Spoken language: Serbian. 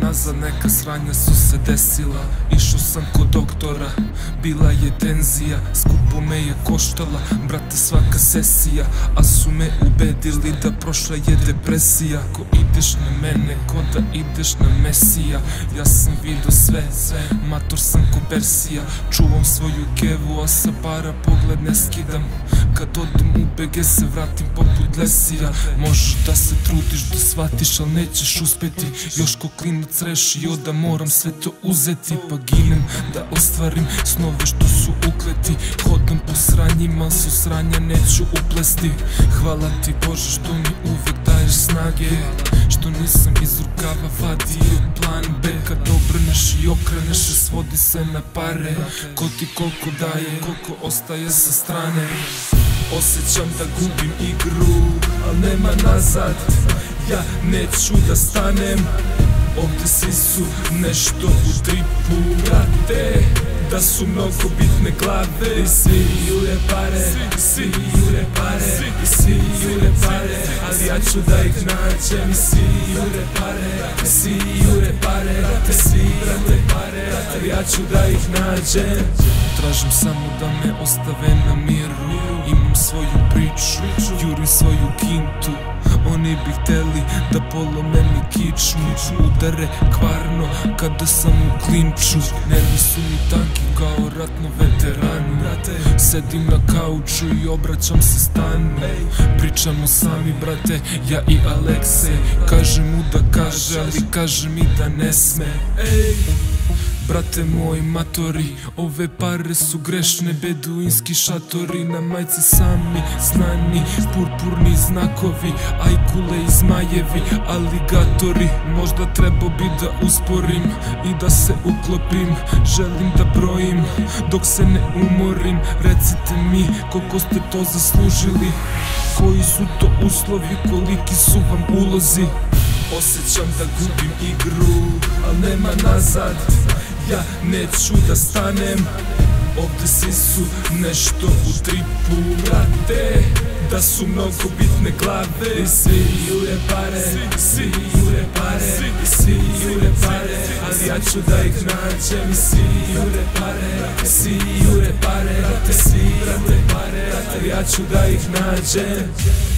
nazad, neka sranja su se desila. Išao sam kod doktora, bila je tenzija, skupo me je koštala, brate, svaka sesija. A su me ubedili da prošla je depresija. Ko ideš na mene, ko da ideš na Mesija. Ja sam vidio sve, mator sam ko Persija. Čuvam svoju kevu, a sa para pogled ne skidam. Kad odem u BG se vratim poput Lesija. Možeš da se trudiš da shvatiš, al nećeš uspeti. Još ko klinac rešio da moram sve to uzeti. Pa ginem da ostvarim snove što su ukleti. Hodam po sranjima, su sranja neću uplesti. Hvala ti Bože što mi uvek daješ snage, što nisam iz rukava vadio plan B. Kad obrneš i okreneš, svodi se na pare. Ko ti koliko daje, koliko ostaje sa strane. Osjećam da gubim igru, al nema nazad. Ja neću da stanem. Ovde svi su nešto u tripu, brate. Da su mnogo bitne glave. I svi jure pare, i svi jure pare, i svi jure pare. Ali ja ću da ih nađem. I svi jure pare, i svi jure pare, brate, svi brate pare. Ali ja ću da ih nađem. Tražim samo da me ostave na miru. Imam svoju priču, jurim svoju kintu. Oni bi hteli da polome mi kičmu, udare kvarno kada sam u klinču. Nervi su mi tanki kao ratno veteranu. Sedim na kauču i obraćam se stanu. Pričamo sami, brate, ja i Alekse. Kaže mu da kaže, ali kaže mi da ne sme. Brate moj matori, ove pare su grešne, beduinski šatori. Na majci sami znani, purpurni znakovi, ajkule i zmajevi, aligatori. Možda trebao bi da usporim i da se uklopim. Želim da brojim dok se ne umorim. Recite mi koliko ste to zaslužili, koji su to uslovi, koliki su vam ulozi. Osjećam da gubim igru, al nema nazad. Ja neću da stanem. Ovde svi su nešto u tripu, brate. Da su mnogo bitne glave. I svi jure pare, i svi jure pare, i svi jure pare. Ali ja ću da ih nađem. I svi jure pare, i svi jure pare, brate, svi brate pare. Ali ja ću da ih nađem.